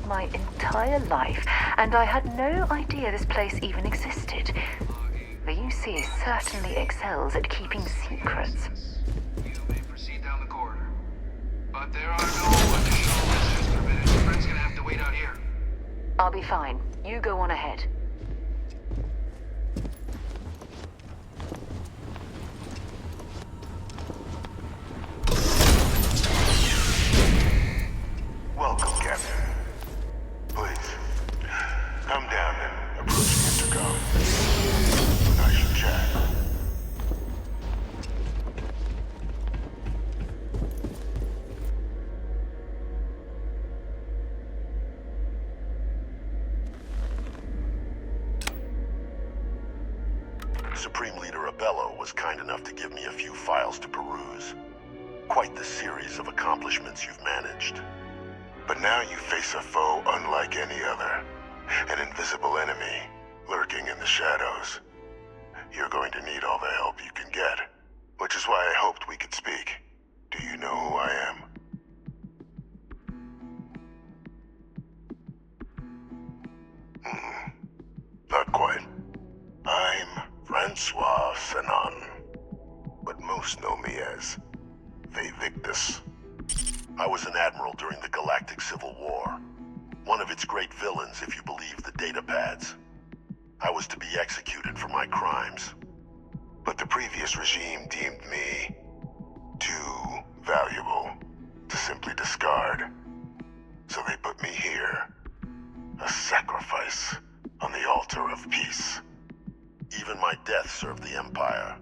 my entire life, and I had no idea this place even existed. The UC certainly excels at keeping secrets. You may proceed down the corridor. But there are no additional visitors permitted. Your friend's gonna have to wait out here. I'll be fine. You go on ahead. Welcome, Captain. Please, come down and approach the intercom. I should chat. Supreme Leader Abello was kind enough to give me a few files to peruse. Quite the series of accomplishments you've managed. But now you face a foe unlike any other. An invisible enemy, lurking in the shadows. You're going to need all the help you can get. Which is why I hoped we could speak. Do you know who I am? Not quite. I'm Francois Sanon. But most know me as Victus. I was an admiral during the Galactic Civil War. One of its great villains, if you believe the data pads. I was to be executed for my crimes. But the previous regime deemed me too valuable to simply discard. So they put me here. A sacrifice on the altar of peace. Even my death served the Empire.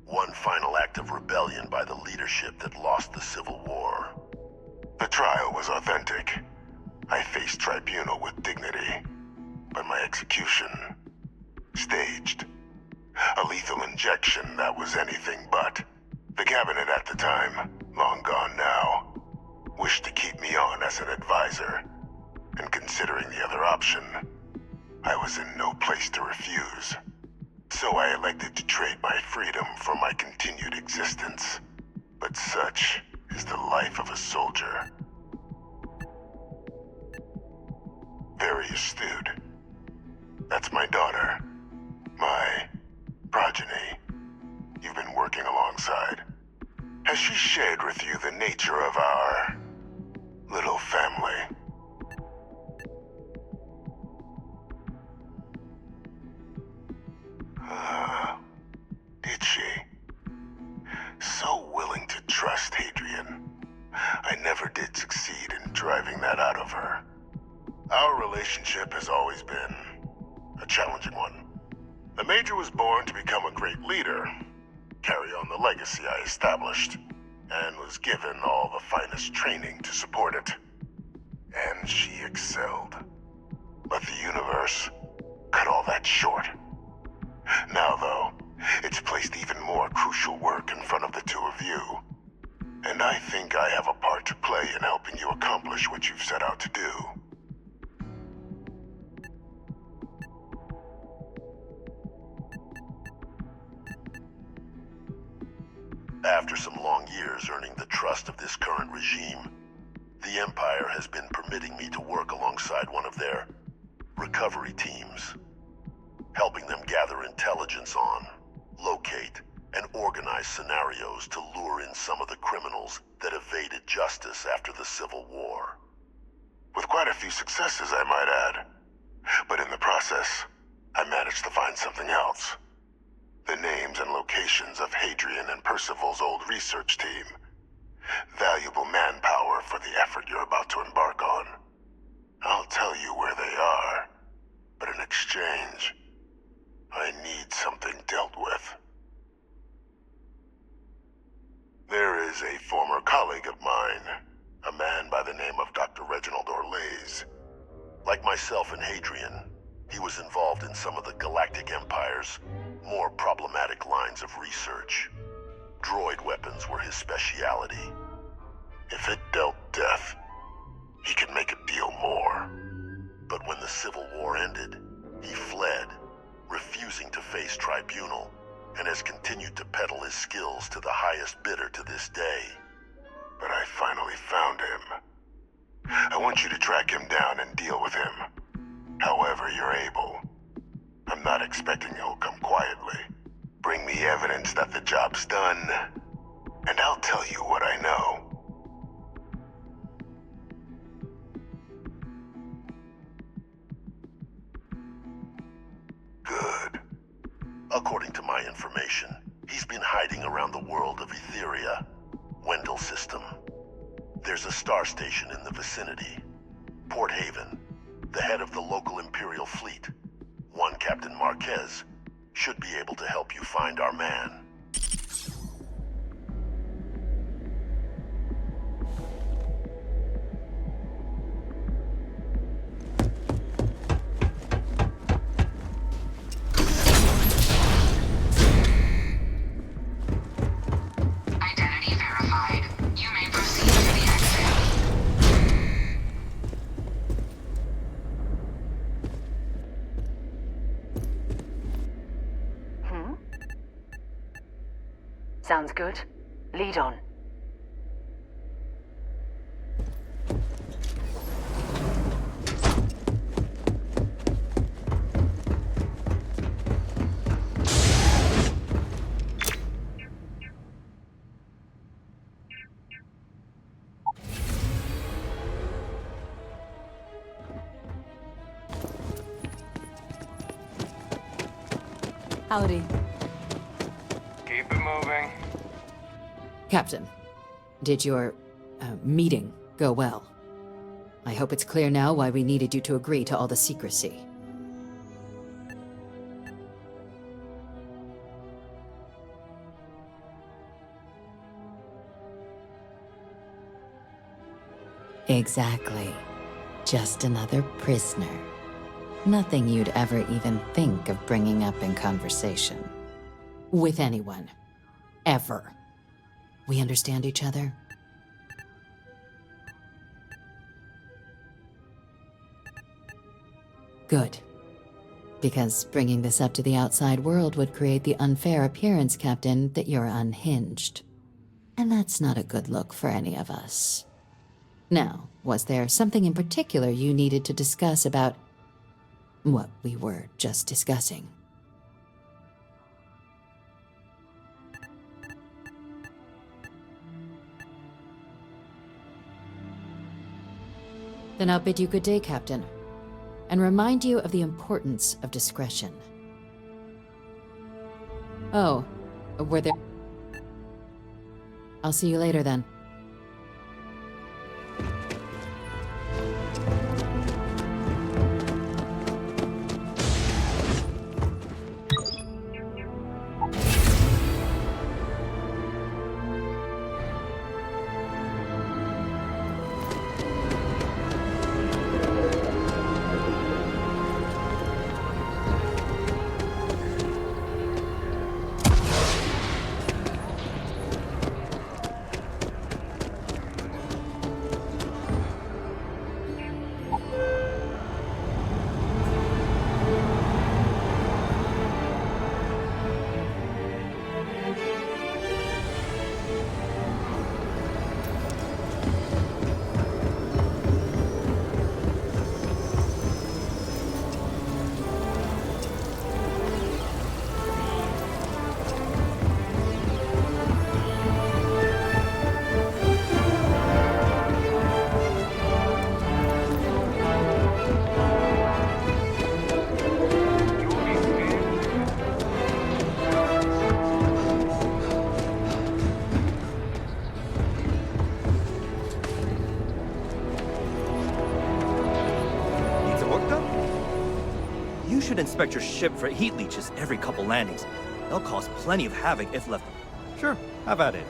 One final act of rebellion by the leadership that lost the Civil War. The trial was authentic. I faced tribunal with dignity. But my execution, staged. A lethal injection that was anything but. The cabinet at the time, long gone now, wished to keep me on as an advisor. And considering the other option, I was in no place to refuse. So I elected to trade my freedom for my continued existence. But such is the life of a soldier. Very astute. That's my daughter. My progeny. You've been working alongside. Has she shared with you the nature of our little family? Did she? So willing to trust Hadrian. I never did succeed in driving that out of her. Our relationship has always been a challenging one. The Major was born to become a great leader, carry on the legacy I established, and was given all the finest training to support it. And she excelled. But the universe cut all that short. Now, though, it's placed even more crucial work in front of the two of you. And I think I have a part to play in helping you accomplish what you've set out to do. After some long years earning the trust of this current regime, the Empire has been permitting me to work alongside one of their recovery teams, helping them gather intelligence on, locate, and organize scenarios to lure in some of the criminals that evaded justice after the Civil War. With quite a few successes, I might add. But in the process, I managed to find something else. The names and locations of Hadrian and Percival's old research team. Valuable manpower for the effort you're about to embark on. I'll tell you where they are, but in exchange, I need something dealt with. There is a former colleague of mine, a man by the name of Dr. Reginald Orlaise. Like myself and Hadrian, he was involved in some of the Galactic Empire's more problematic lines of research. Droid weapons were his speciality. If it dealt death, he could make a deal more. But when the Civil War ended, he fled, refusing to face tribunal, and has continued to peddle his skills to the highest bidder to this day. But I finally found him. I want you to track him down and deal with him. However you're able. I'm not expecting he'll come quietly. Bring me evidence that the job's done, and I'll tell you what I know. Good. According to my information, he's been hiding around the world of Etheria, Wendell System. There's a star station in the vicinity. Port Haven, the head of the local Imperial fleet, one Captain Marquez, should be able to help you find our man. Identity verified. You may proceed to the exit. Sounds good. Lead on. Howdy. Keep it moving. Captain, did your meeting go well? I hope it's clear now why we needed you to agree to all the secrecy. Exactly. Just another prisoner. Nothing you'd ever even think of bringing up in conversation. With anyone. Ever. We understand each other? Good. Because bringing this up to the outside world would create the unfair appearance, Captain, that you're unhinged. And that's not a good look for any of us. Now, was there something in particular you needed to discuss about what we were just discussing? Then I'll bid you good day, Captain, and remind you of the importance of discretion. Oh, were there... I'll see you later, then. should inspect your ship for heat leeches every couple landings. They'll cause plenty of havoc if left. Sure, have at it.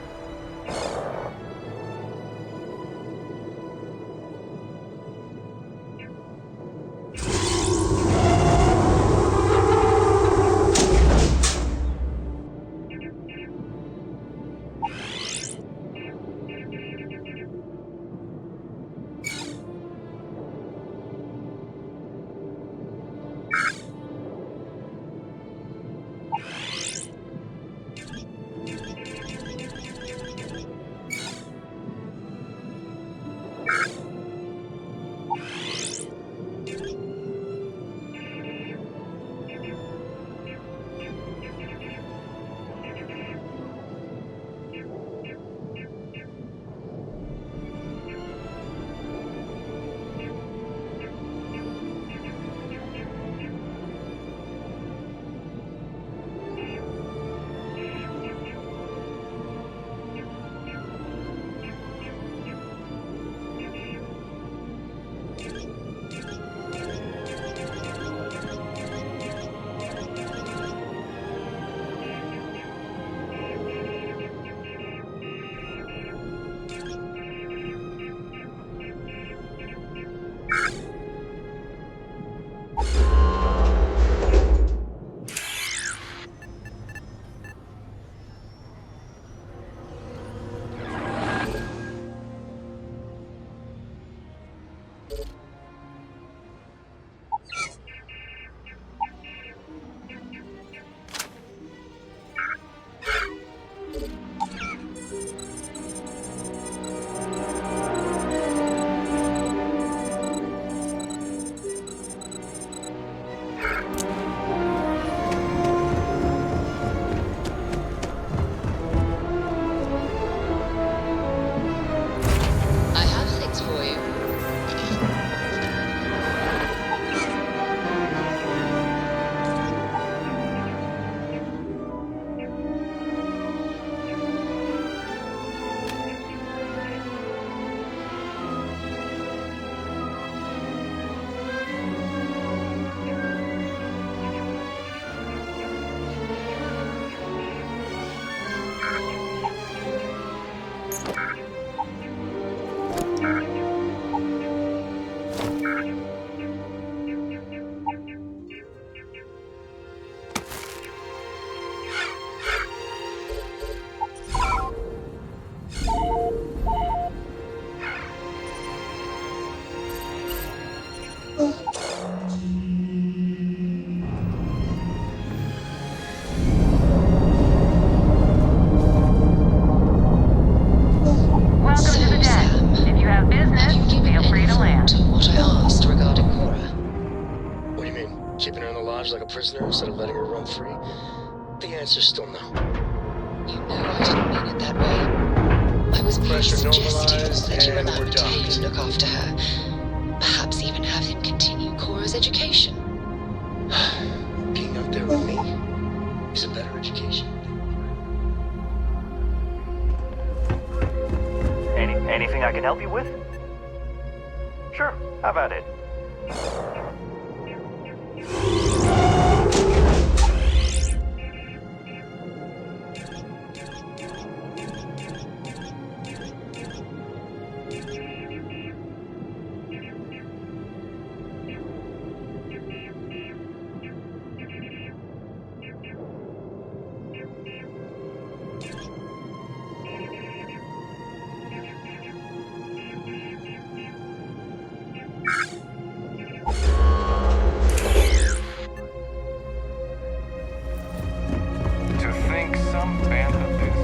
her in the lodge like a prisoner instead of letting her roam free? The answer's still no. You know I didn't mean it that way. I was merely Pressure suggesting normalized, that you and allow we're Mateo docked. to look after her. Perhaps even have him continue Cora's education. Being out there with me is a better education. Anything I can help you with? Sure, have at it. To think some band of this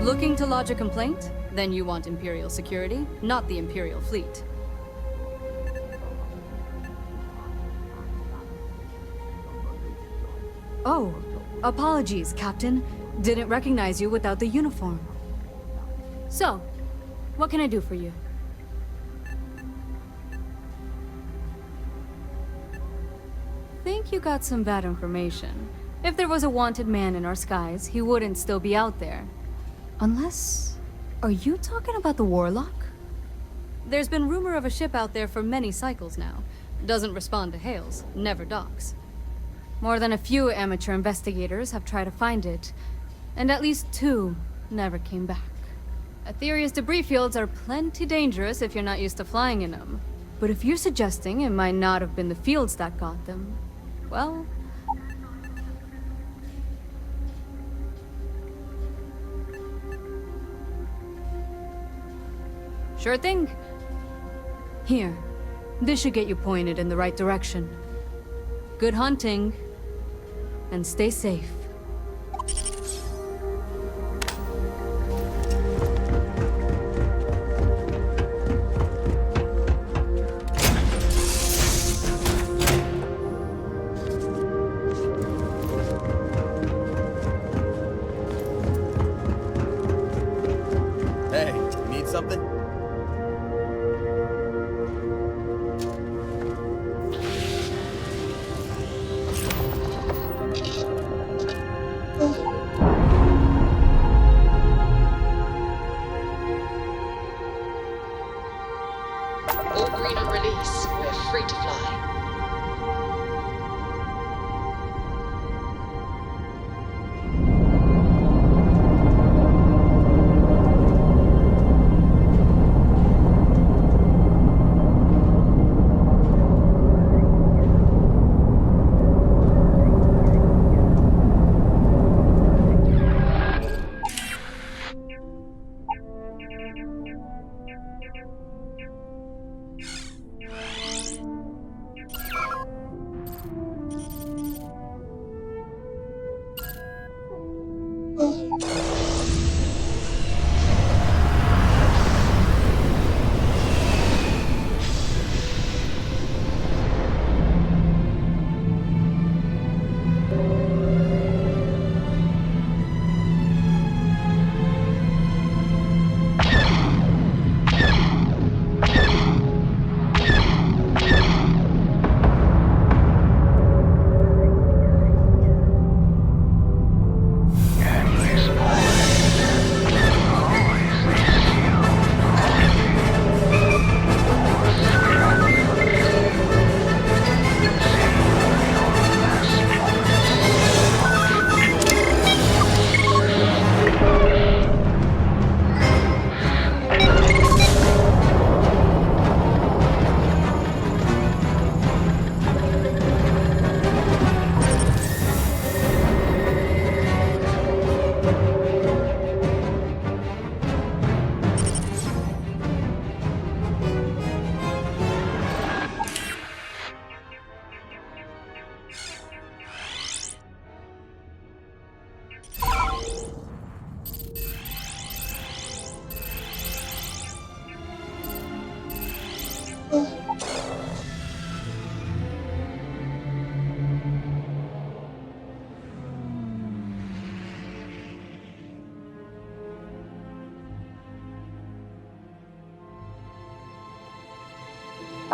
Looking to lodge a complaint? Then you want Imperial security, not the Imperial fleet. Oh, apologies, Captain. Didn't recognize you without the uniform. So, what can I do for you? Think you got some bad information. If there was a wanted man in our skies, he wouldn't still be out there. Unless... Are you talking about the Warlock? There's been rumor of a ship out there for many cycles now. Doesn't respond to hails, never docks. More than a few amateur investigators have tried to find it, and at least 2 never came back. Aetherius debris fields are plenty dangerous if you're not used to flying in them. But if you're suggesting it might not have been the fields that got them, well... Sure thing. Here, this should get you pointed in the right direction. Good hunting, and stay safe. Hey, you need something? All green on release. We're free to fly. endless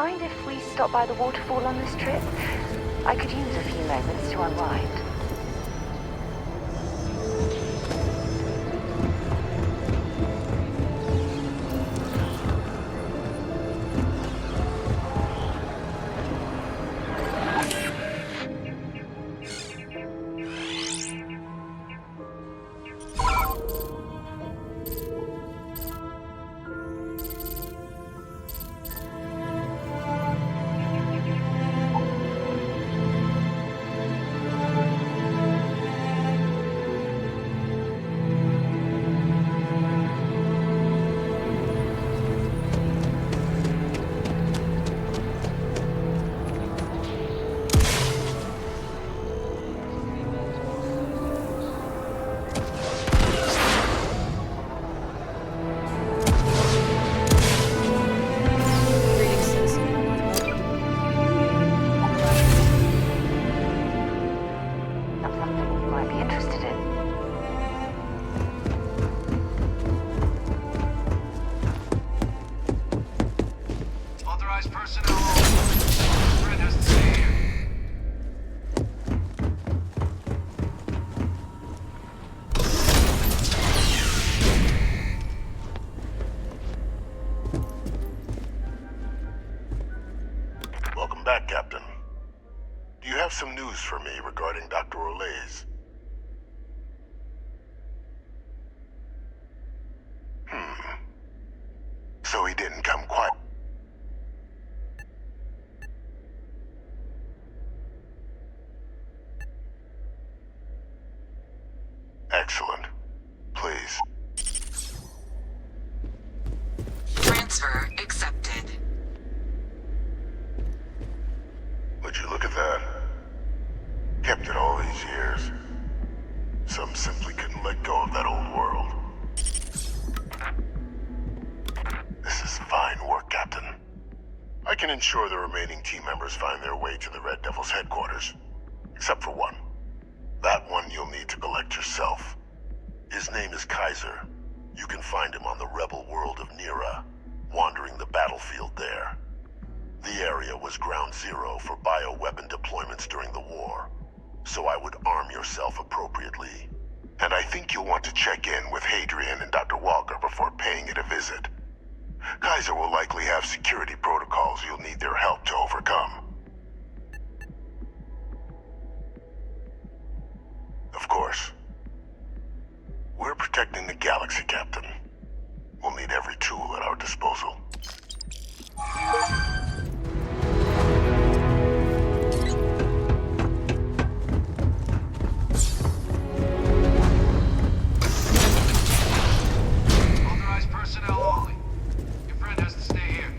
mind if we stop by the waterfall on this trip? I could use a few moments to unwind. That's something you might be interested in. Authorized personnel only. Fred has to stay here. Welcome back, Captain. Do you have some news for me regarding Dr. Olays? So he didn't come quite... Excellent. Please. Transfer accepted. Would you look at that? Kept it all these years. Some simply couldn't let go of that old world. This is fine work, Captain. I can ensure the remaining team members find their way to the Red Devil's headquarters. Except for one. That one you'll need to collect yourself. His name is Kaiser. You can find him on the rebel world of Nira, wandering the battlefield there. The area was ground zero for bioweapon deployments during the war, so I would arm yourself appropriately. And I think you'll want to check in with Hadrian and Dr. Walker before paying it a visit. Kaiser will likely have security protocols you'll need their help to overcome. Of course. We're protecting the galaxy, Captain. We'll need every tool at our disposal. Authorized personnel only. Your friend has to stay here.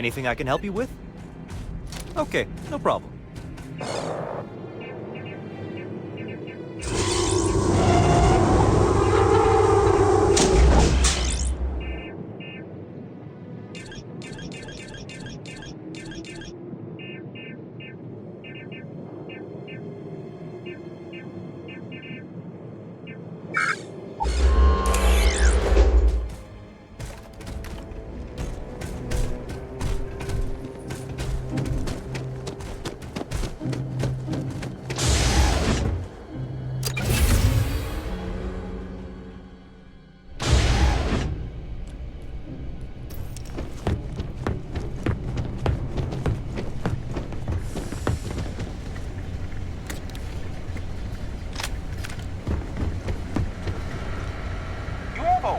Anything I can help you with? Okay, no problem.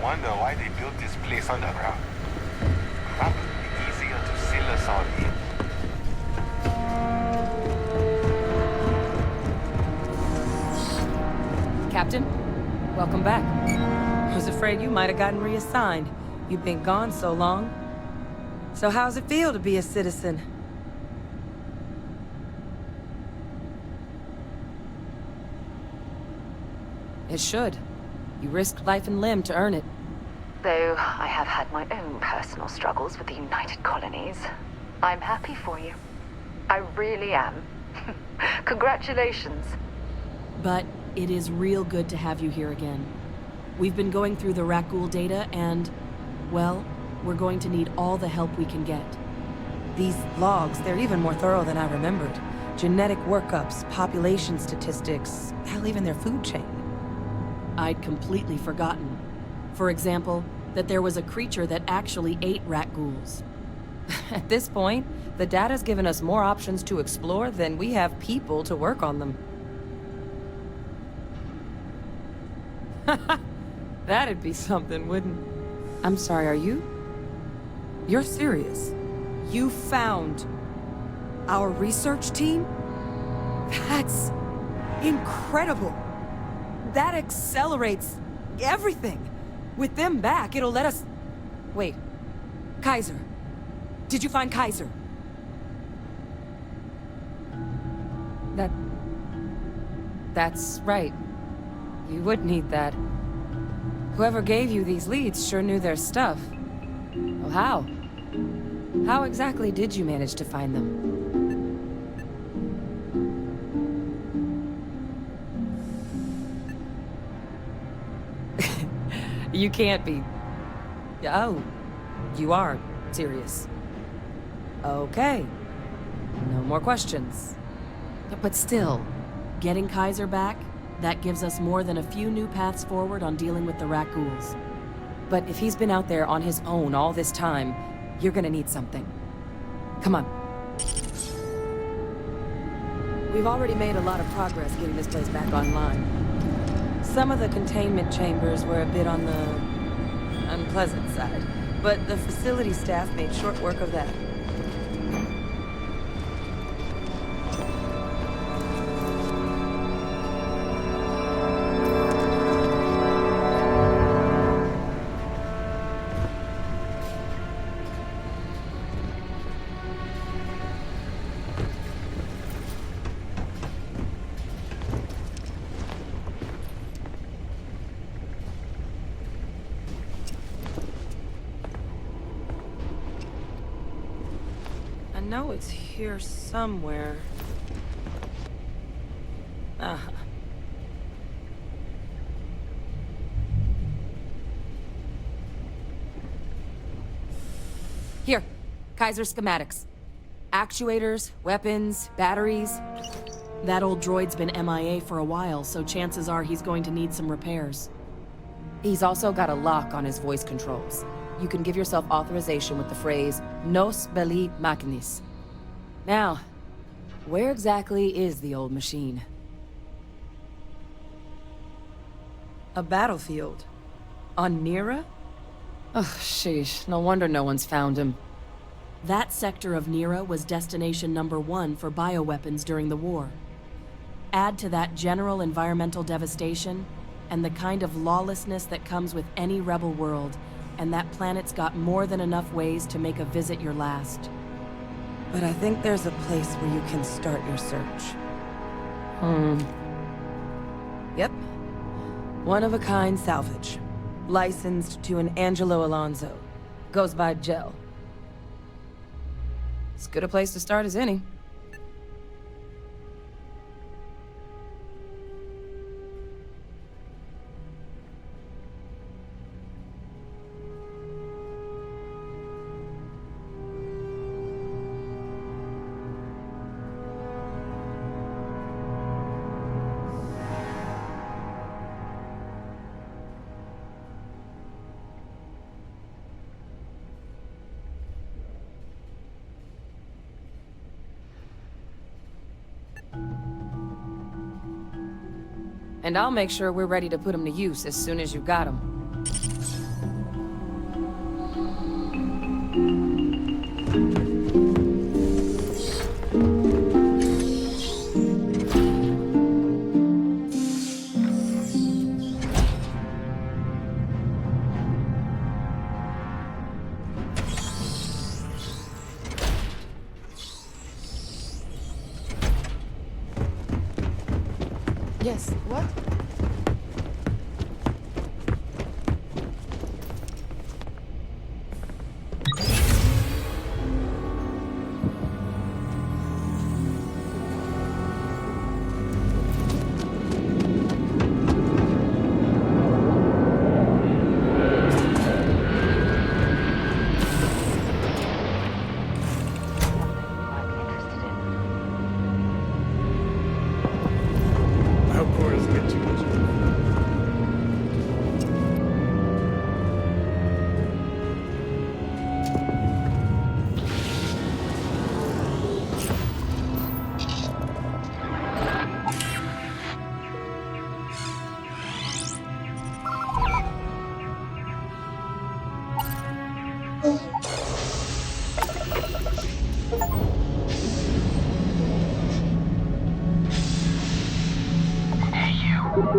Wonder why they built this place underground. Probably easier to seal us all in. Captain, welcome back. I was afraid you might have gotten reassigned. You've been gone so long. So how's it feel to be a citizen? It should. You risked life and limb to earn it. Though I have had my own personal struggles with the United Colonies, I'm happy for you. I really am. Congratulations. But it is real good to have you here again. We've been going through the Rackghoul data and, well, we're going to need all the help we can get. These logs, they're even more thorough than I remembered. Genetic workups, population statistics, hell, even their food chain. I'd completely forgotten. For example, that there was a creature that actually ate Rackghouls. At this point, the data's given us more options to explore than we have people to work on them. That'd be something, wouldn't it? I'm sorry, are you? You're serious? You found our research team? That's incredible. That accelerates everything. With them back, it'll let us... Wait. Kaiser. Did you find Kaiser? That's right. You would need that. Whoever gave you these leads sure knew their stuff. Well, how? How exactly did you manage to find them? You can't be... Oh, you are serious. Okay. No more questions. But still, getting Kaiser back, that gives us more than a few new paths forward on dealing with the Rackghouls. But if he's been out there on his own all this time, you're gonna need something. Come on. We've already made a lot of progress getting this place back online. Some of the containment chambers were a bit on the unpleasant side, but the facility staff made short work of that. I know it's here somewhere. Ah. Here, Kaiser schematics. Actuators, weapons, batteries. That old droid's been MIA for a while, so chances are he's going to need some repairs. He's also got a lock on his voice controls. You can give yourself authorization with the phrase, Nos belli machinis. Now, where exactly is the old machine? A battlefield? On Nira? Oh, sheesh. No wonder no one's found him. That sector of Nira was destination number 1 for bioweapons during the war. Add to that general environmental devastation, and the kind of lawlessness that comes with any rebel world, and that planet's got more than enough ways to make a visit your last. But I think there's a place where you can start your search. Yep. One-of-a-kind salvage. Licensed to an Angelo Alonso. Goes by Gel. As good a place to start as any. And I'll make sure we're ready to put them to use as soon as you've got them. Yes, what?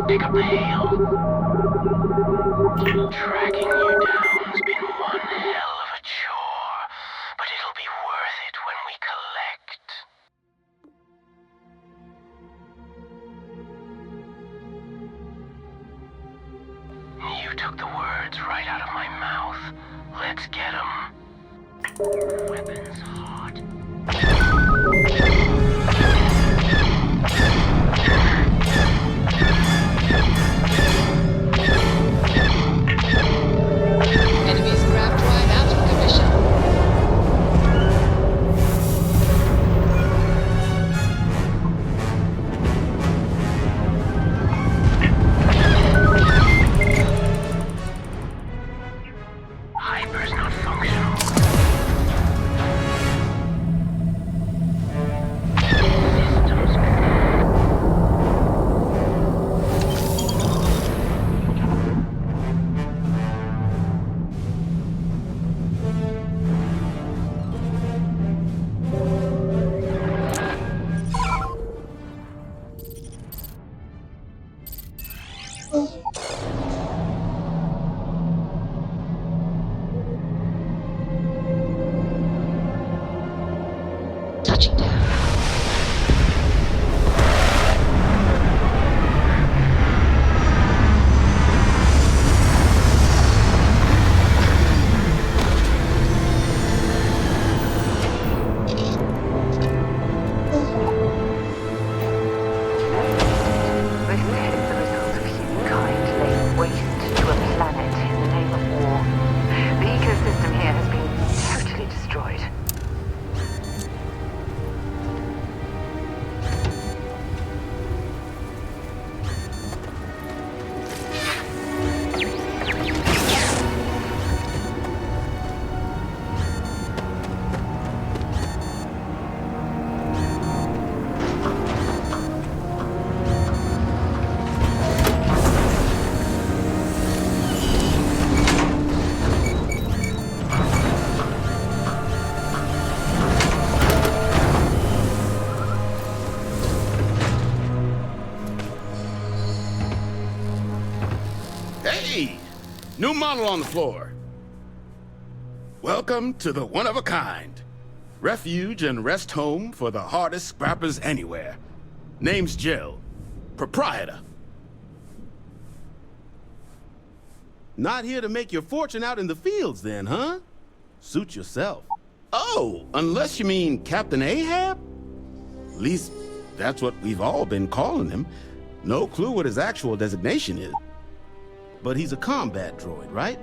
Pick up the hail. Tracking you down's been one hell of a chore, but it'll be worth it when we collect. You took the words right out of my mouth. Let's get 'em. Weapons hot. Enemies craft right out of commission. Hyper's not functional. Touching down. This is the result of humankind laying waste to a planet in the name of war. The ecosystem here has been totally destroyed. Hey! New model on the floor. Welcome to the one-of-a-kind. Refuge and rest home for the hardest scrappers anywhere. Name's Jill. Proprietor. Not here to make your fortune out in the fields then, huh? Suit yourself. Oh, unless you mean Captain Ahab? At least, that's what we've all been calling him. No clue what his actual designation is. But he's a combat droid, right?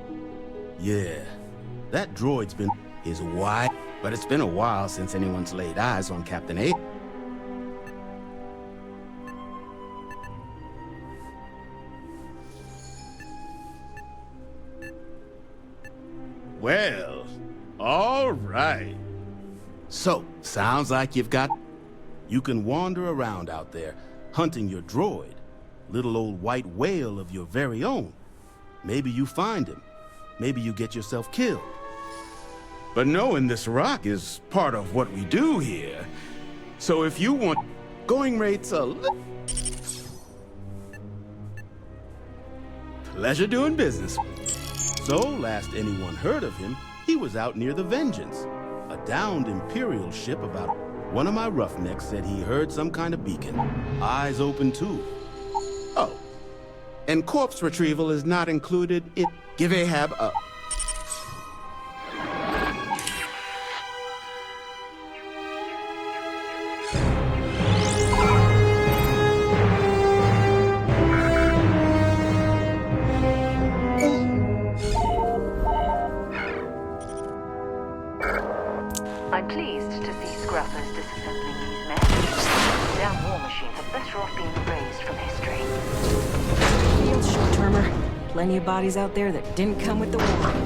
Yeah. That droid's been his wife, but it's been a while since anyone's laid eyes on Captain A. Well, all right. So, sounds like you've got... You can wander around out there, hunting your droid. Little old white whale of your very own. Maybe you find him. Maybe you get yourself killed. But knowing this rock is part of what we do here. So if you want... Going rates a little... Pleasure doing business. So, last anyone heard of him, he was out near the Vengeance. A downed Imperial ship about... One of my roughnecks said he heard some kind of beacon. Eyes open too. Oh. And corpse retrieval is not included in... Give Ahab a... I'm pleased to see scrappers disassembling these men. The damn war machines are better off being erased from history. Field short-termer. Plenty of bodies out there that didn't come with the war.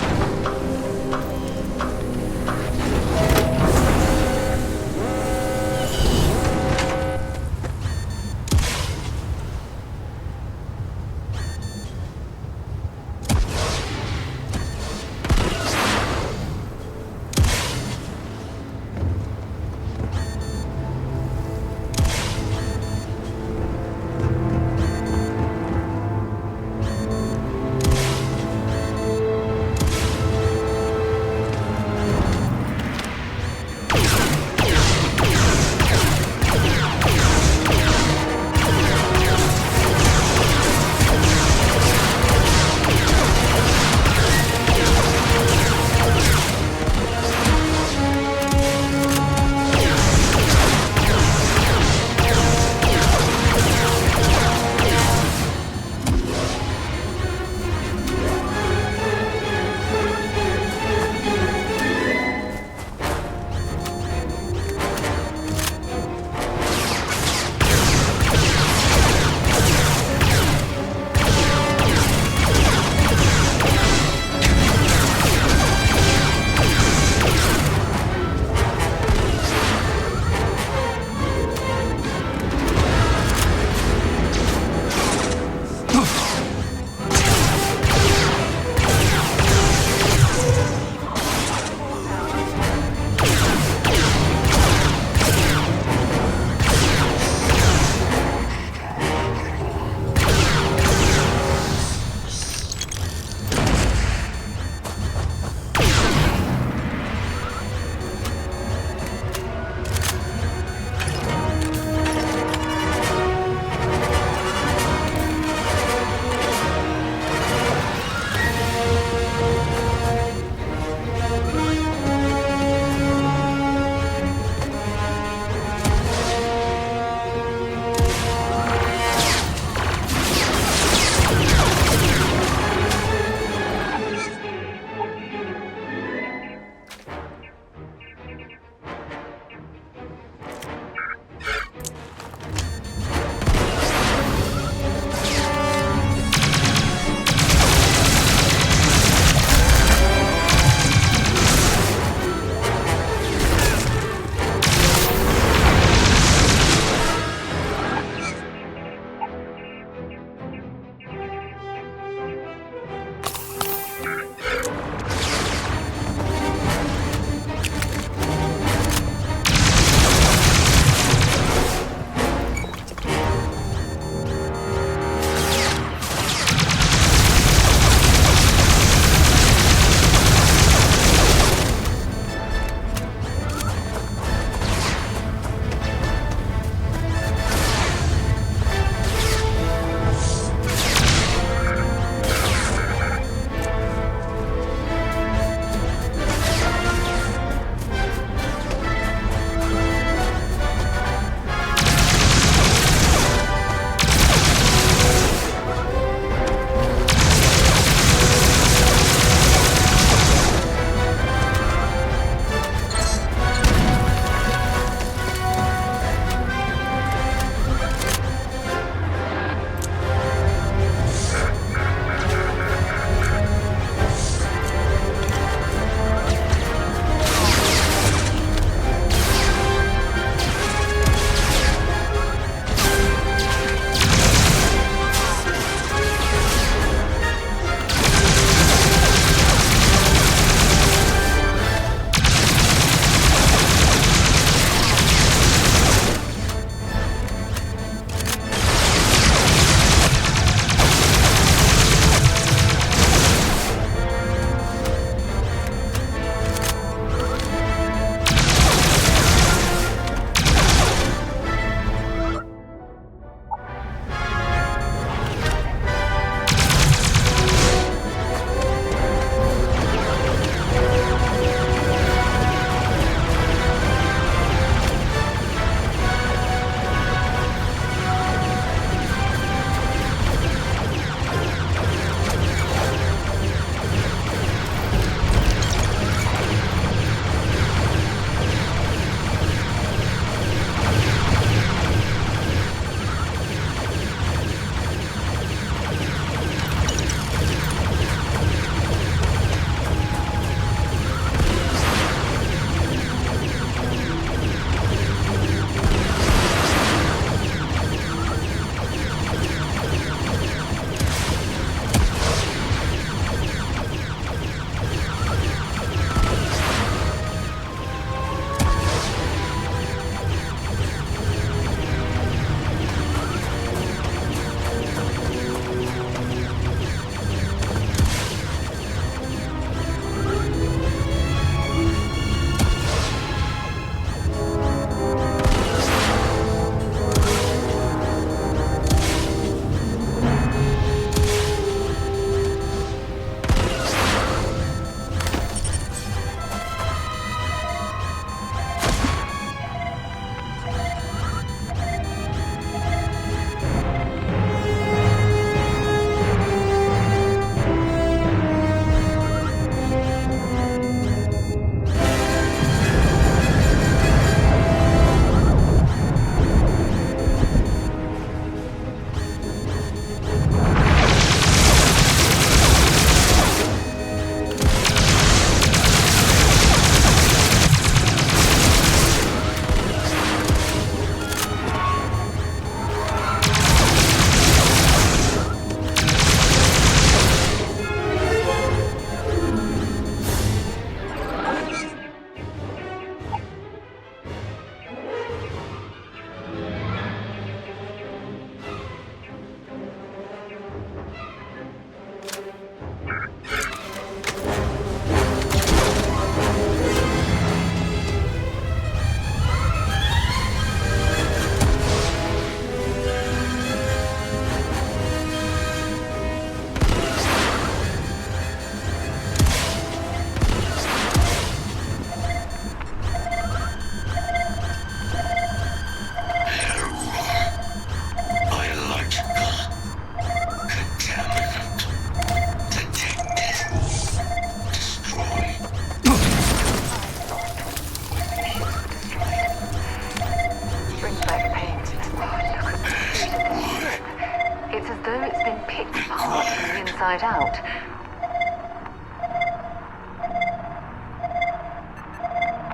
inside out.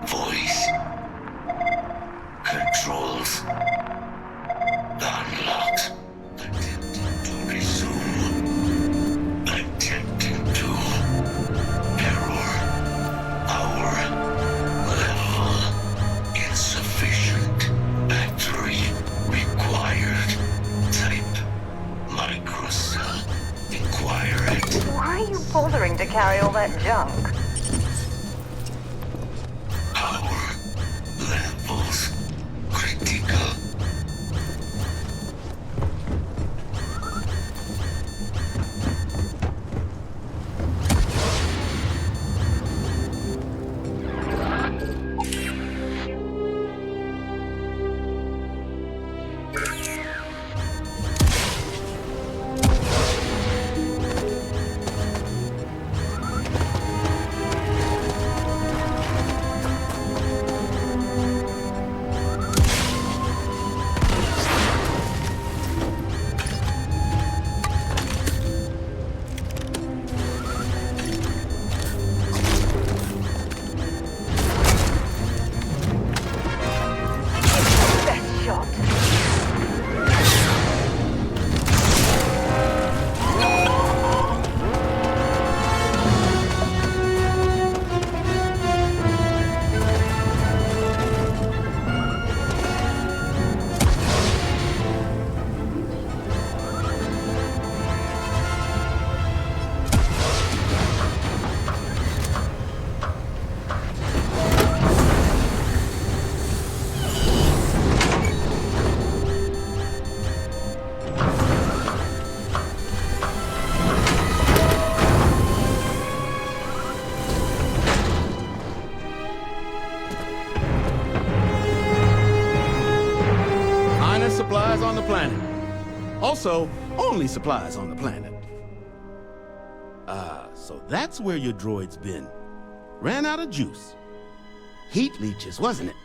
Voice. Controls. Unlocked. Attempting to resume. Attempting to. Error. Power. Level. Insufficient. Battery. Required. Type. Microcell. Acquire it. Why are you bothering to carry all that junk? Power levels critical. Best shot. Finest supplies on the planet. Also, only supplies on the planet. So that's where your droid's been. Ran out of juice. Heat leeches, wasn't it?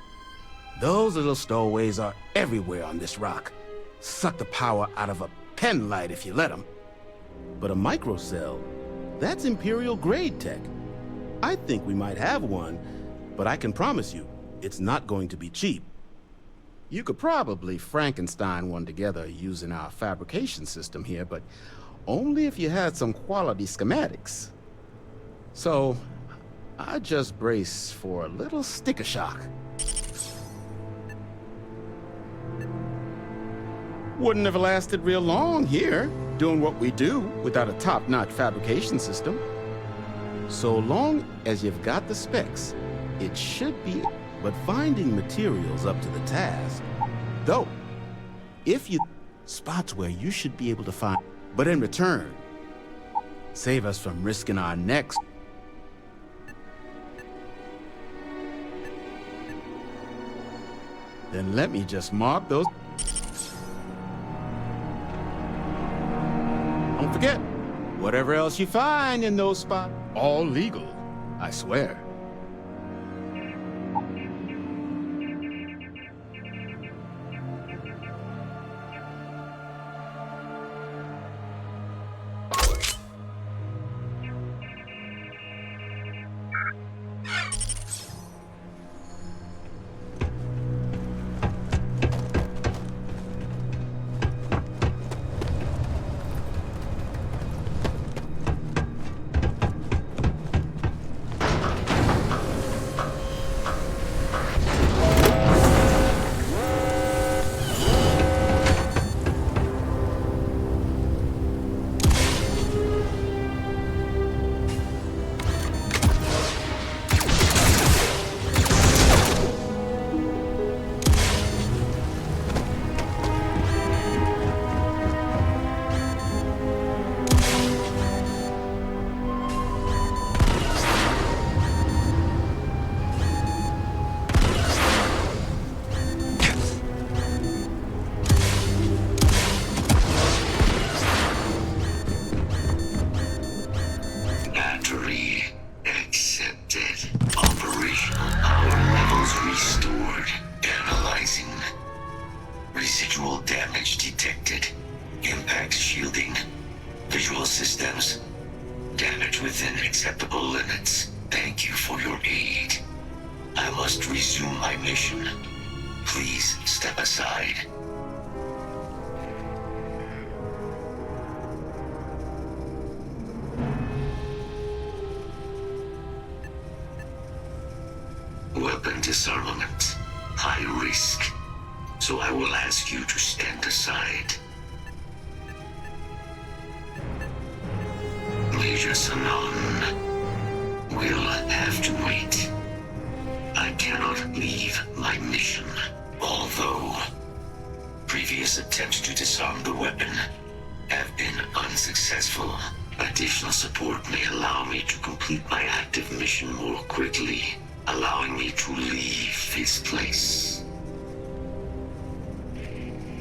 Those little stowaways are everywhere on this rock. Suck the power out of a pen light if you let them. But a microcell, that's Imperial-grade tech. I think we might have one, but I can promise you, it's not going to be cheap. You could probably Frankenstein one together using our fabrication system here, but only if you had some quality schematics. So, I just brace for a little sticker shock. Wouldn't have lasted real long here, doing what we do without a top-notch fabrication system. So long as you've got the specs, it should be. But finding materials up to the task. Though, if you spots where you should be able to find, but in return, save us from risking our necks. Then let me just mark those. Don't forget, whatever else you find in those spots, all legal, I swear. Residual damage detected. Impact shielding. Visual system systems. Damage within acceptable limits. Thank you for your aid. I must resume my mission. Please step aside. Weapon disarmament. High risk. So I will ask you to stand aside. Major Sanan will have to wait. I cannot leave my mission. Although previous attempts to disarm the weapon have been unsuccessful, additional support may allow me to complete my active mission more quickly, allowing me to leave this place.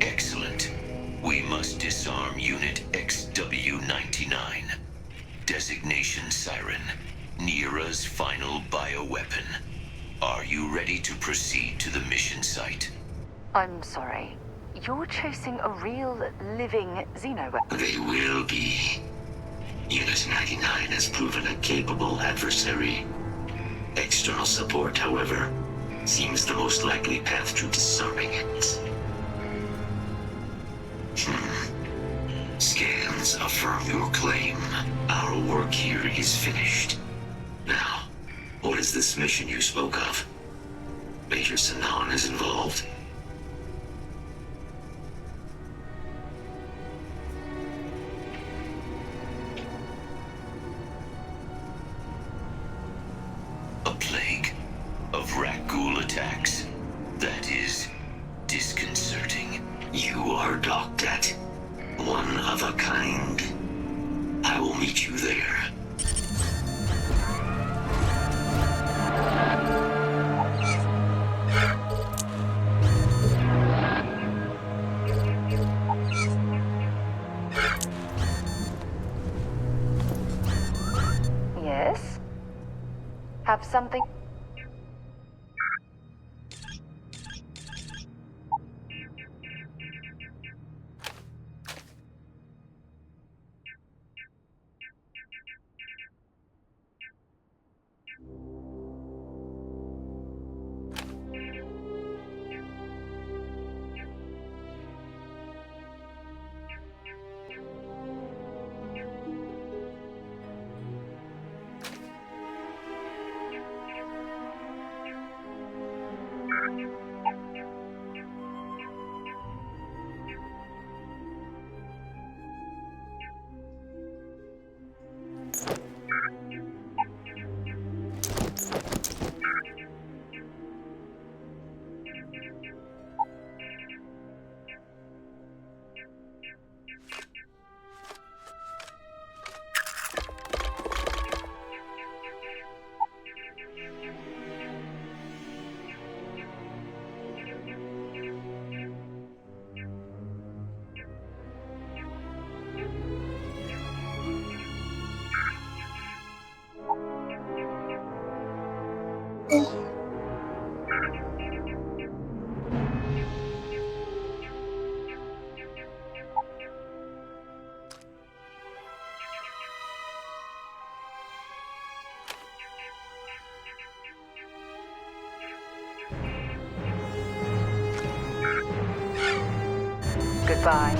Excellent. We must disarm Unit XW-99. Designation Siren. Nira's final bioweapon. Are you ready to proceed to the mission site? I'm sorry. You're chasing a real, living xenoweapon. They will be. Unit 99 has proven a capable adversary. External support, however, seems the most likely path to disarming it. Scans affirm your claim. Our work here is finished. Now, what is this mission you spoke of? Major Sanan is involved? A plague of Rackghoul attacks. That is disconcerting. You are docked at one of a kind. I will meet you there. Yes? Have something... Goodbye.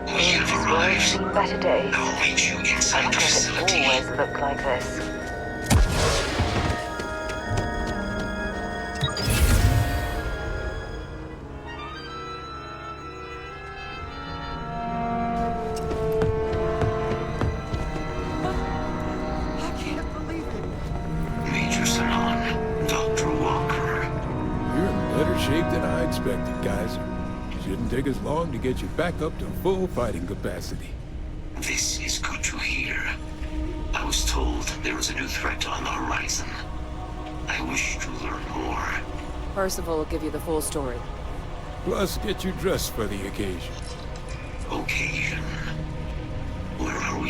We have arrived. Seen better days. I'll meet you inside the Does it facility. always look like this? Major Sanan, Dr. Walker. You're in better shape than I expected, Kaiser. Shouldn't take us long to get you back up to full fighting capacity. This is good to hear. I was told there was a new threat on the horizon. I wish to learn more. Percival will give you the full story. Plus, get you dressed for the occasion. Occasion.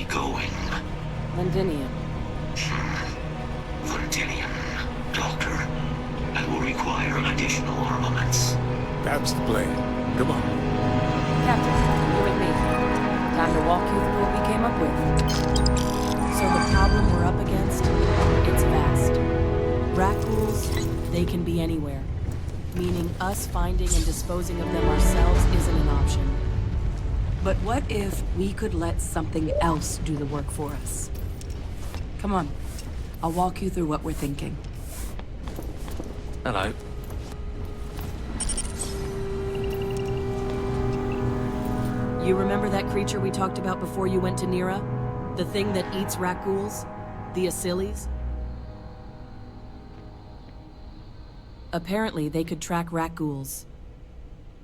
going? Londinium. Londinium. Doctor, I will require additional armaments. That's the plan. Come on. Captain, you're with me. Time to walk you through what we came up with. So the problem we're up against, it's vast. Rackghouls, they can be anywhere. Meaning us finding and disposing of them ourselves isn't an option. But what if we could let something else do the work for us? Come on. I'll walk you through what we're thinking. Hello. You remember that creature we talked about before you went to Nira? The thing that eats Rackghouls? The Aciles? Apparently, they could track Rackghouls.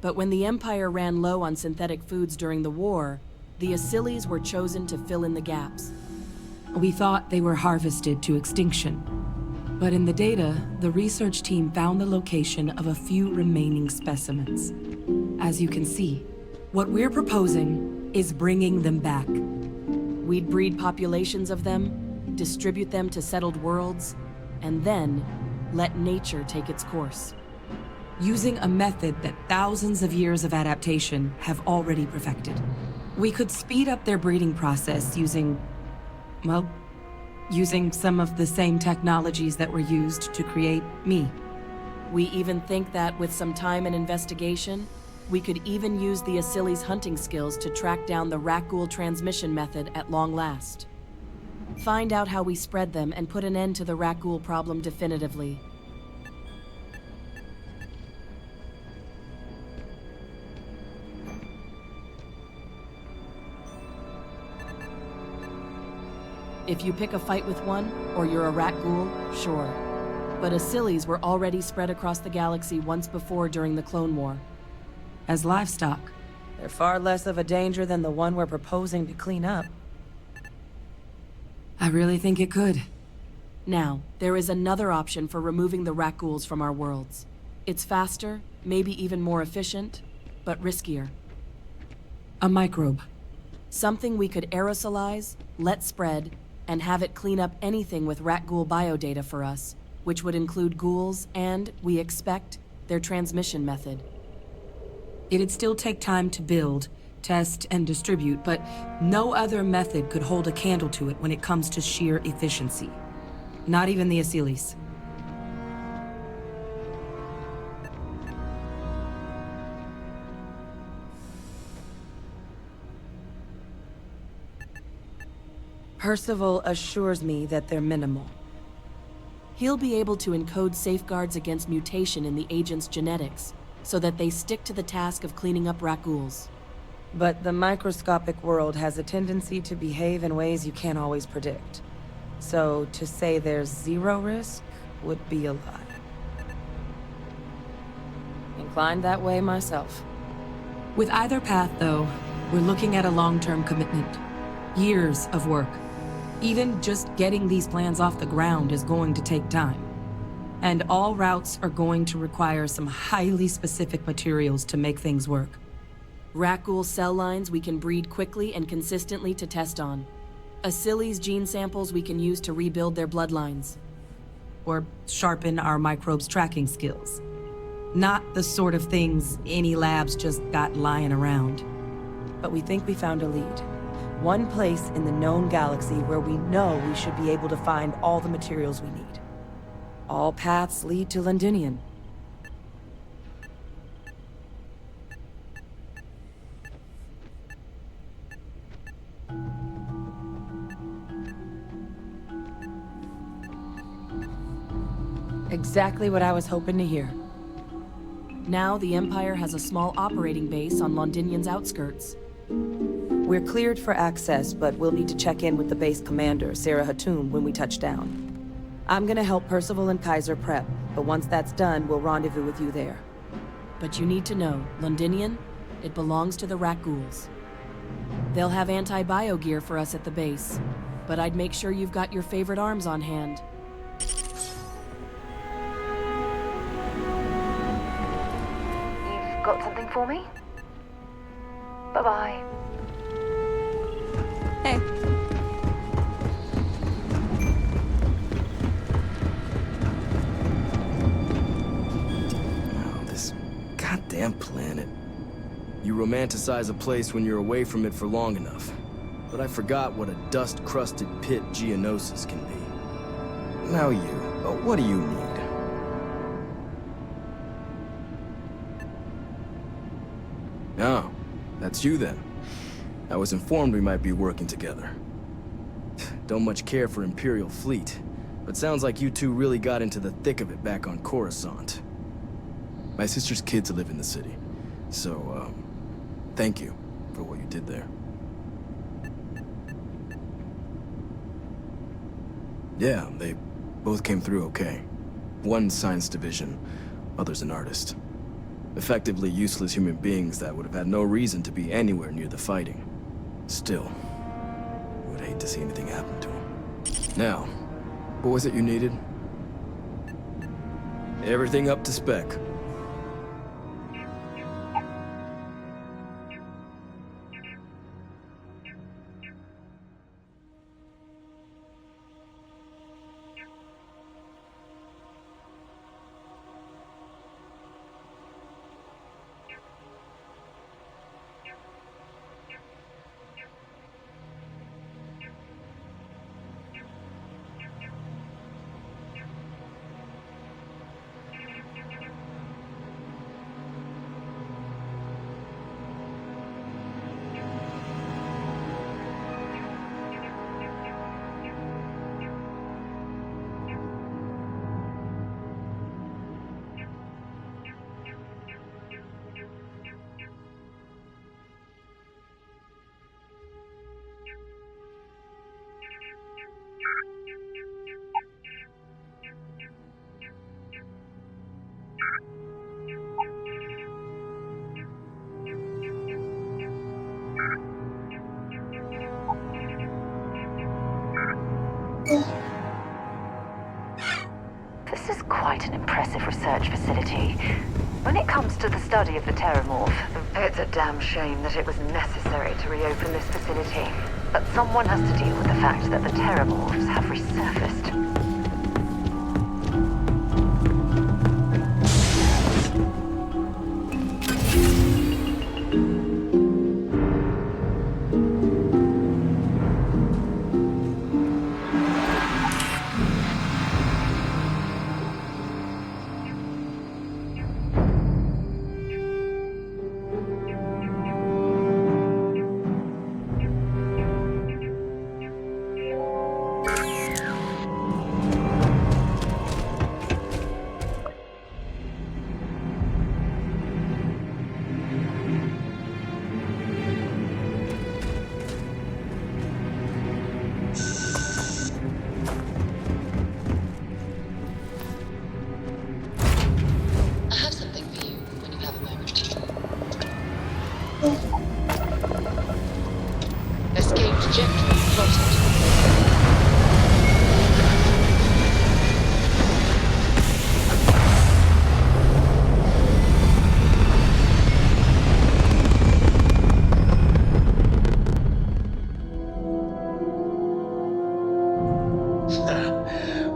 But when the Empire ran low on synthetic foods during the war, the Aciles were chosen to fill in the gaps. We thought they were harvested to extinction. But in the data, the research team found the location of a few remaining specimens. As you can see, what we're proposing is bringing them back. We'd breed populations of them, distribute them to settled worlds, and then let nature take its course. Using a method that thousands of years of adaptation have already perfected. We could speed up their breeding process using some of the same technologies that were used to create me. We even think that with some time and investigation, we could even use the Aciles' hunting skills to track down the Rackghoul transmission method at long last. Find out how we spread them and put an end to the Rackghoul problem definitively. If you pick a fight with one, or you're a Rackghoul, sure. But Aciles were already spread across the galaxy once before during the Clone War. As livestock, they're far less of a danger than the one we're proposing to clean up. I really think it could. Now, there is another option for removing the Rackghouls from our worlds. It's faster, maybe even more efficient, but riskier. A microbe. Something we could aerosolize, let spread, and have it clean up anything with Rackghoul biodata for us, which would include ghouls and, we expect, their transmission method. It'd still take time to build, test, and distribute, but no other method could hold a candle to it when it comes to sheer efficiency. Not even the Aciles. Percival assures me that they're minimal. He'll be able to encode safeguards against mutation in the agent's genetics, so that they stick to the task of cleaning up Rackghouls. But the microscopic world has a tendency to behave in ways you can't always predict. So to say there's zero risk would be a lie. Inclined that way myself. With either path, though, we're looking at a long-term commitment. Years of work. Even just getting these plans off the ground is going to take time. And all routes are going to require some highly specific materials to make things work. Rackghoul cell lines we can breed quickly and consistently to test on. Aciles gene samples we can use to rebuild their bloodlines. Or sharpen our microbes' tracking skills. Not the sort of things any labs just got lying around. But we think we found a lead. One place in the known galaxy where we know we should be able to find all the materials we need. All paths lead to Londinium. Exactly what I was hoping to hear. Now the Empire has a small operating base on Londinium's outskirts. We're cleared for access, but we'll need to check in with the base commander, Sarah Hatum, when we touch down. I'm gonna help Percival and Kaiser prep, but once that's done, we'll rendezvous with you there. But you need to know, Londinium, it belongs to the Rackghouls. They'll have anti-bio gear for us at the base, but I'd make sure you've got your favorite arms on hand. You've got something for me? Bye-bye. Hey. Damn planet. You romanticize a place when you're away from it for long enough. But I forgot what a dust-crusted pit Genisis can be. Now what do you need? Oh, that's you then. I was informed we might be working together. Don't much care for Imperial fleet, but sounds like you two really got into the thick of it back on Coruscant. My sister's kids live in the city, so, thank you for what you did there. Yeah, they both came through okay. One science division, other's an artist. Effectively useless human beings that would have had no reason to be anywhere near the fighting. Still, would hate to see anything happen to them. Now, what was it you needed? Everything up to spec. This is quite an impressive research facility. When it comes to the study of the Terramorph, it's a damn shame that it was necessary to reopen this facility. But someone has to deal with the fact that the Terramorphs have resurfaced.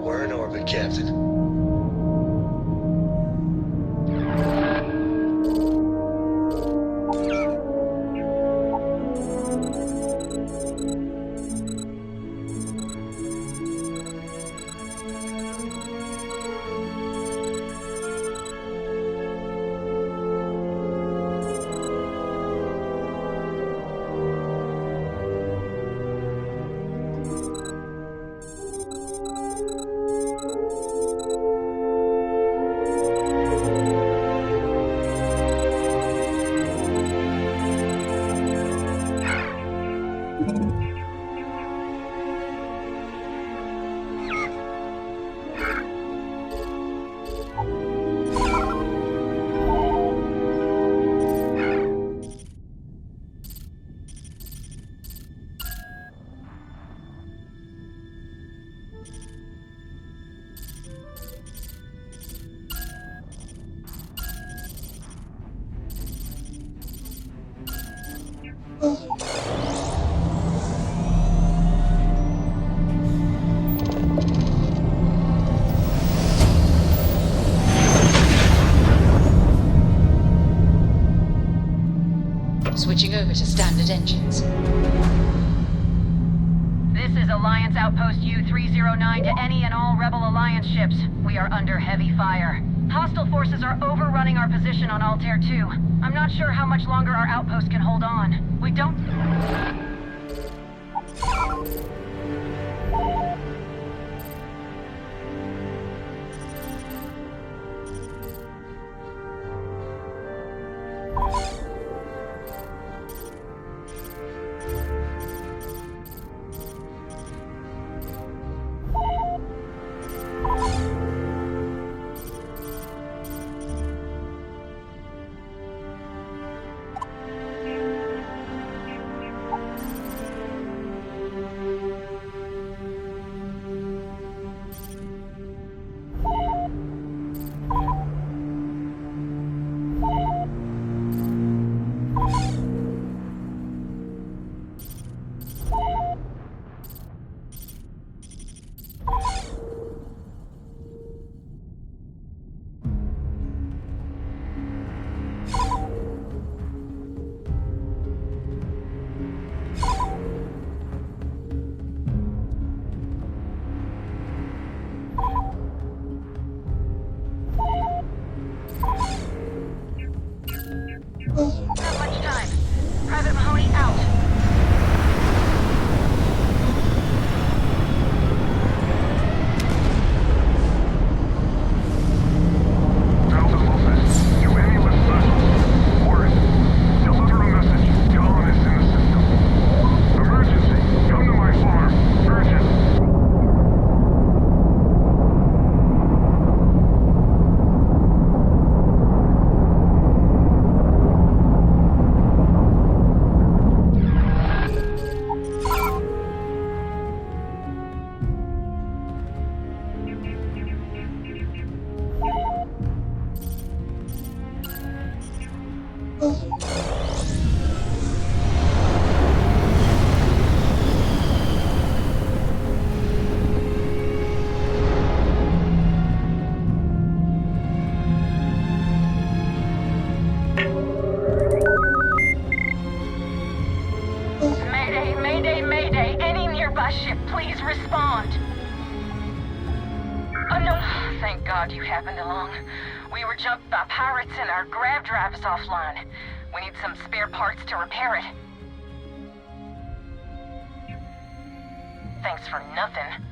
We're in orbit, Captain. over to standard engines. This is Alliance Outpost U-309 to any and all Rebel Alliance ships. We are under heavy fire. Hostile forces are overrunning our position on Altair 2. I'm not sure how much longer our outpost can hold on. We don't... Not much time. Private Mahoney out. Delta office. To any with vessels. Warren, deliver a message. Dawn is in the system. Emergency. Come to my farm. Urgent. Mayday, mayday, mayday. Any nearby ship, please respond. Oh no, thank God you happened along. We were jumped by pirates and our grav drive is offline. We need some spare parts to repair it. Thanks for nothing.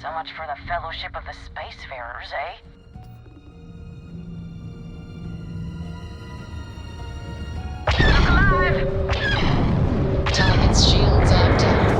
So much for the Fellowship of the Spacefarers, eh? Look alive! Target's shields are down.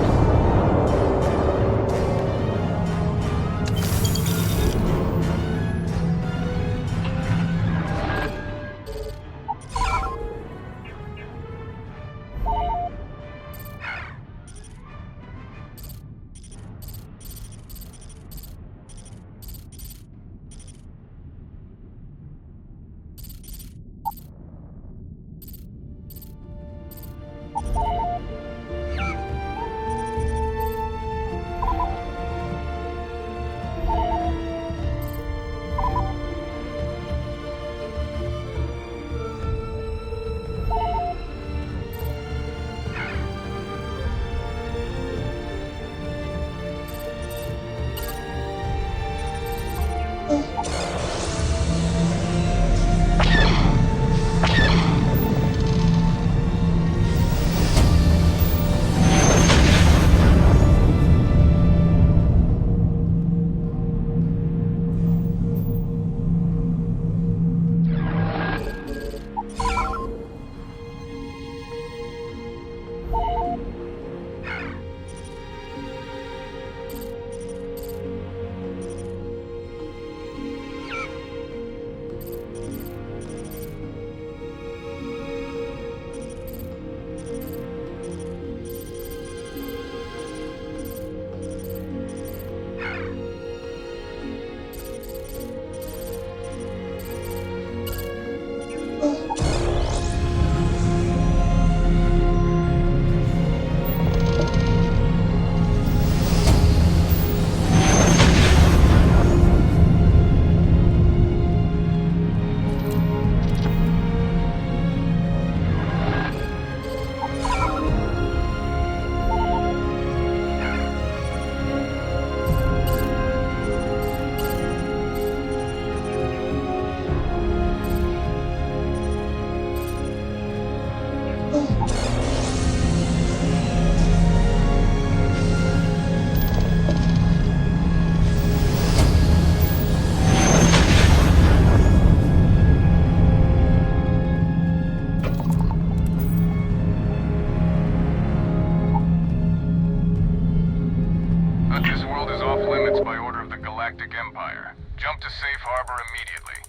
This world is off limits by order of the Galactic Empire. Jump to safe harbor immediately.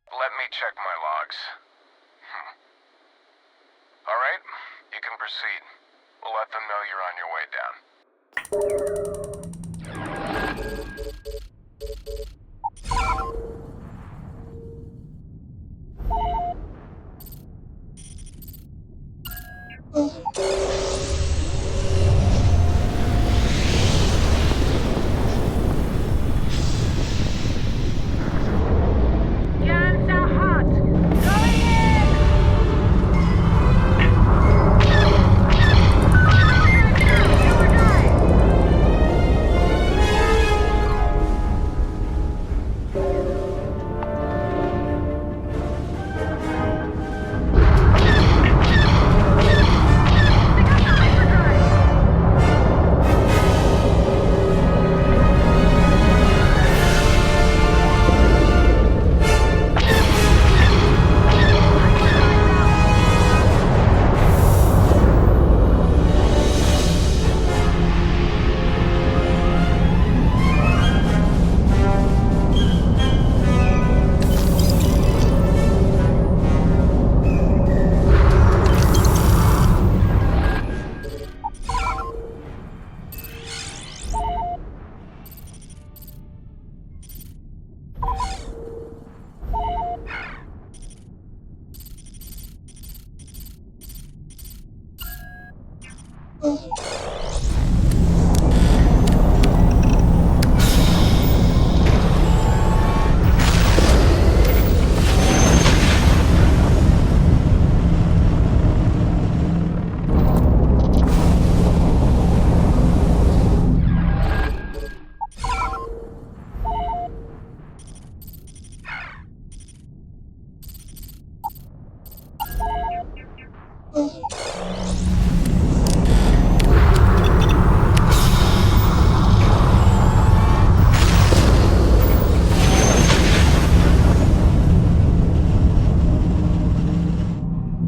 Let me check my logs. All right, you can proceed. We'll let them know you're on your way down. Guns are hot! Going in! Do or die!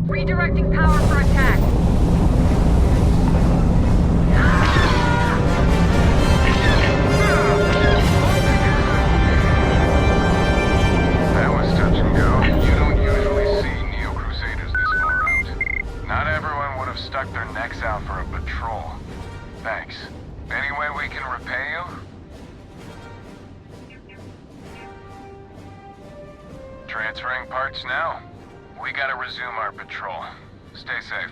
Redirecting power for attack. That was touch and go. You don't usually see Neo-Crusaders this far out. Not everyone would have stuck their necks out for a patrol. Thanks. Any way we can repay you? Transferring parts now. We gotta resume our patrol. Stay safe.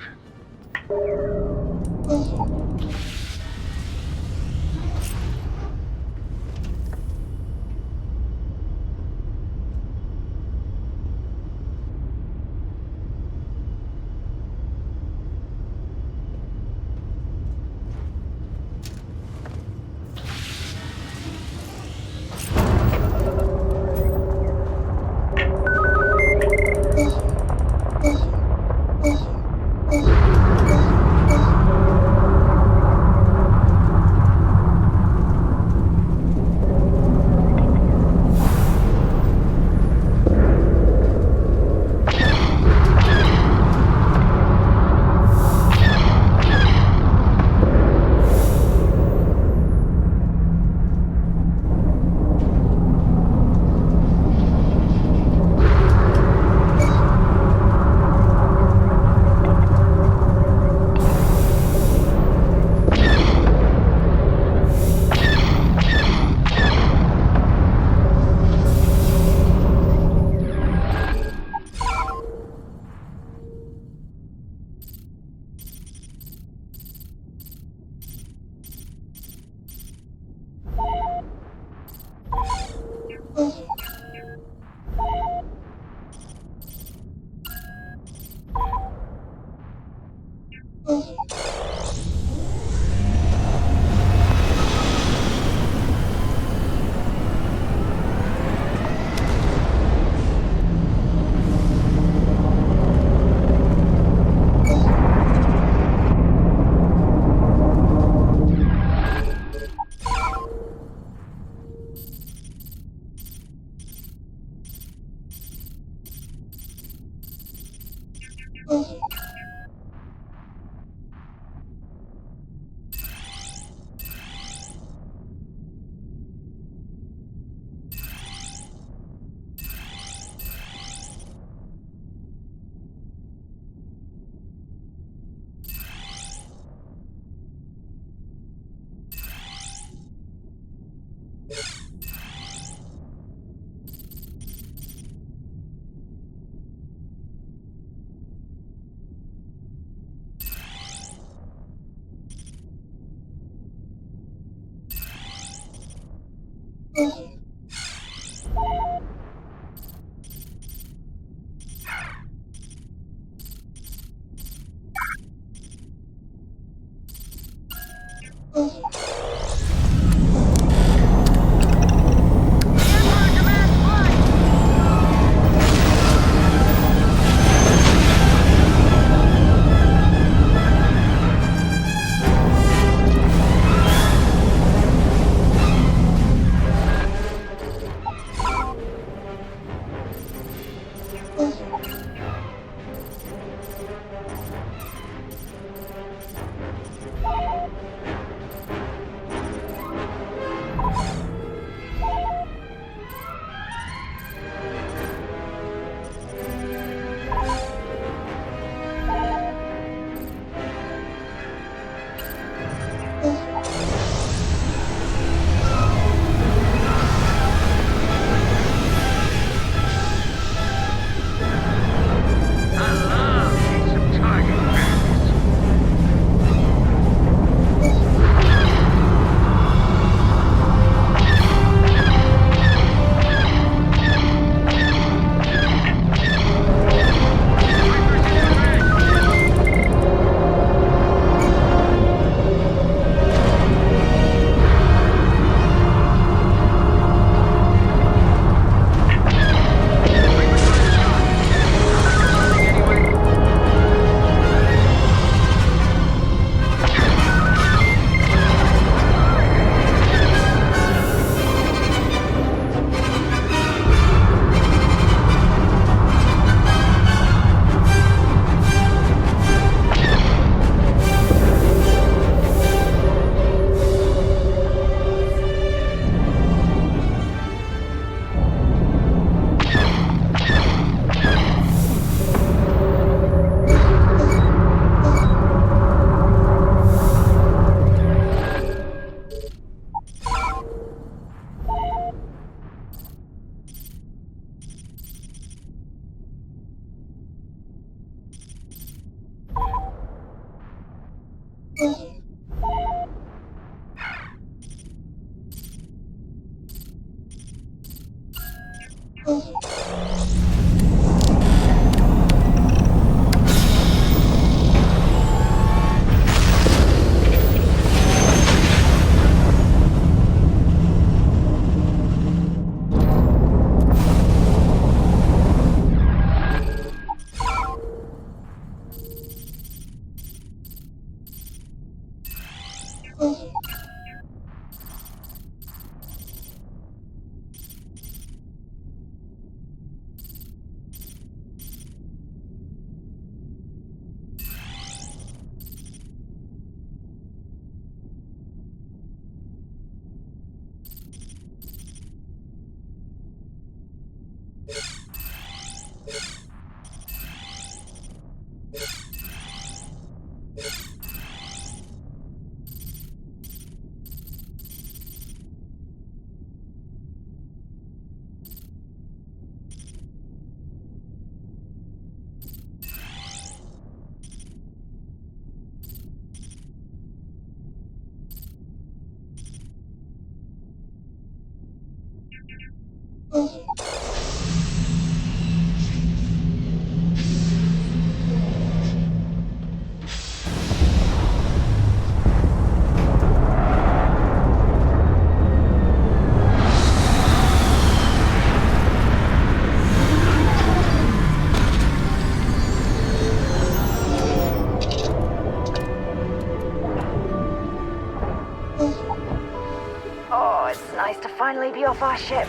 Nice to finally be off our ship.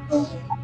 Oh.